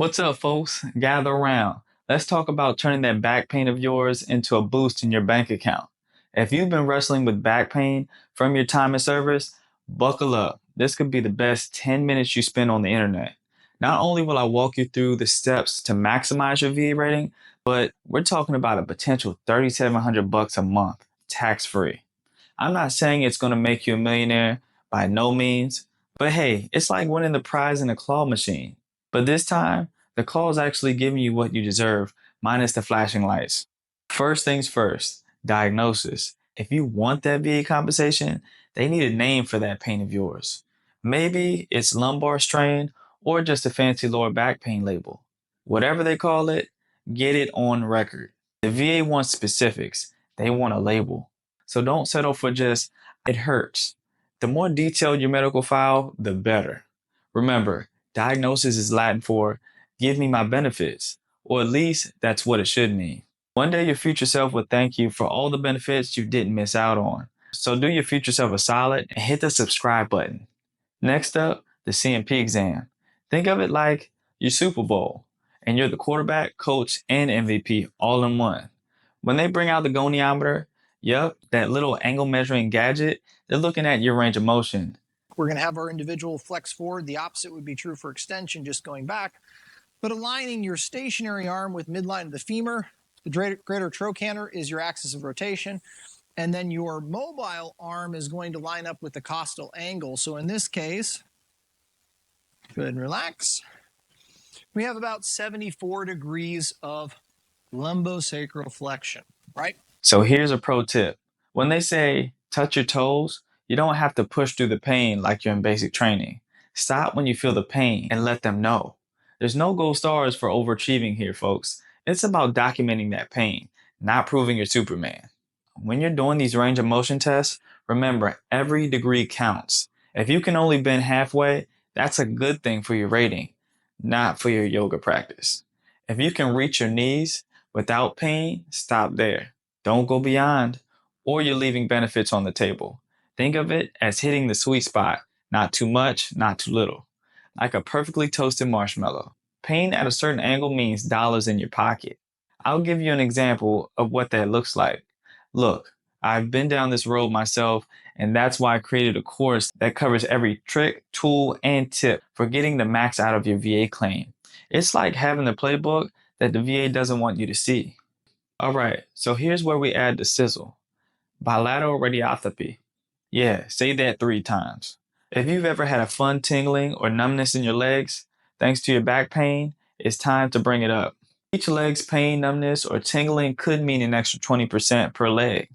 What's up, folks? Gather around. Let's talk about turning that back pain of yours into a boost in your bank account. If you've been wrestling with back pain from your time in service, buckle up. This could be the best 10 minutes you spend on the internet. Not only will I walk you through the steps to maximize your VA rating, but we're talking about a potential $3,700 a month, tax-free. I'm not saying it's going to make you a millionaire by no means, but hey, it's like winning the prize in a claw machine. But this time, the claw is actually giving you what you deserve, minus the flashing lights. First things first, diagnosis. If you want that VA compensation, they need a name for that pain of yours. Maybe it's lumbar strain or just a fancy lower back pain label. Whatever they call it, get it on record. The VA wants specifics. They want a label. So don't settle for just, it hurts. The more detailed your medical file, the better. Remember, diagnosis is Latin for give me my benefits, or at least that's what it should mean. One day your future self will thank you for all the benefits you didn't miss out on. So do your future self a solid and hit the subscribe button. Next up, the CMP exam. Think of it like your Super Bowl, and you're the quarterback, coach, and MVP all in one. When they bring out the Gnoniameter, yep, that little angle measuring gadget, they're looking at your range of motion. We're going to have our individual flex forward. The opposite would be true for extension, just going back. But aligning your stationary arm with midline of the femur, the greater trochanter is your axis of rotation. And then your mobile arm is going to line up with the costal angle. So in this case, go ahead and relax. We have about 74 degrees of lumbosacral flexion, right? So here's a pro tip. When they say touch your toes, you don't have to push through the pain like you're in basic training. Stop when you feel the pain and let them know. There's no gold stars for overachieving here, folks. It's about documenting that pain, not proving you're Superman. When you're doing these range of motion tests, remember every degree counts. If you can only bend halfway, that's a good thing for your rating, not for your yoga practice. If you can reach your knees without pain, stop there. Don't go beyond, or you're leaving benefits on the table. Think of it as hitting the sweet spot, not too much, not too little. Like a perfectly toasted marshmallow. Pain at a certain angle means dollars in your pocket. I'll give you an example of what that looks like. Look, I've been down this road myself, and that's why I created a course that covers every trick, tool, and tip for getting the max out of your VA claim. It's like having the playbook that the VA doesn't want you to see. All right, so here's where we add the sizzle. Bilateral radiculopathy. Yeah, say that 3 times. If you've ever had a fun tingling or numbness in your legs, thanks to your back pain, it's time to bring it up. Each leg's pain, numbness, or tingling could mean an extra 20% per leg.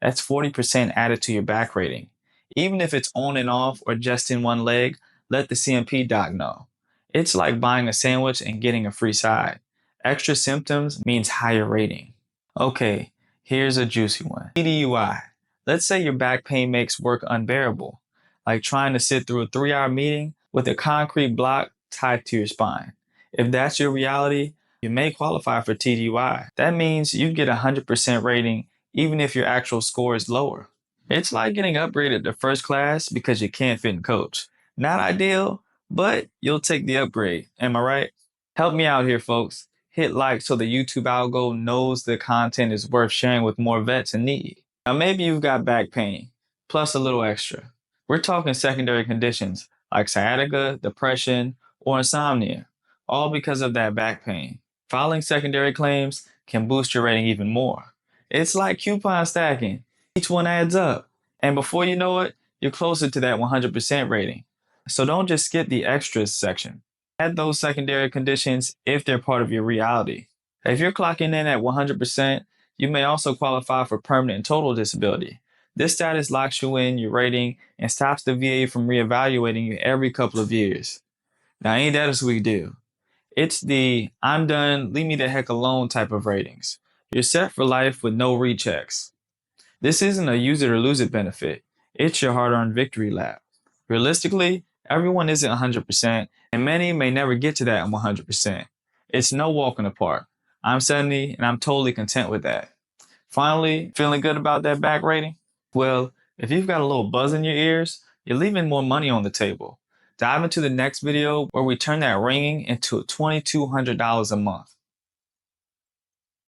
That's 40% added to your back rating. Even if it's on and off or just in one leg, let the CMP doc know. It's like buying a sandwich and getting a free side. Extra symptoms means higher rating. Okay, here's a juicy one. TDIU. Let's say your back pain makes work unbearable, like trying to sit through a 3-hour meeting with a concrete block tied to your spine. If that's your reality, you may qualify for TDIU. That means you get a 100% rating even if your actual score is lower. It's like getting upgraded to first class because you can't fit in coach. Not ideal, but you'll take the upgrade. Am I right? Help me out here, folks. Hit like so the YouTube algo knows the content is worth sharing with more vets in need. Now maybe you've got back pain, plus a little extra. We're talking secondary conditions like sciatica, depression, or insomnia, all because of that back pain. Filing secondary claims can boost your rating even more. It's like coupon stacking. Each one adds up. And before you know it, you're closer to that 100% rating. So don't just skip the extras section. Add those secondary conditions if they're part of your reality. If you're clocking in at 100%, you may also qualify for permanent and total disability. This status locks you in your rating and stops the VA from reevaluating you every couple of years. Now, ain't that a sweet deal? It's the I'm done, leave me the heck alone type of ratings. You're set for life with no rechecks. This isn't a use it or lose it benefit. It's your hard-earned victory lap. Realistically, everyone isn't 100%, and many may never get to that 100%. It's no walk in the park. I'm 70, and I'm totally content with that. Finally, feeling good about that back rating? Well, if you've got a little buzz in your ears, you're leaving more money on the table. Dive into the next video where we turn that ringing into $2,200 a month.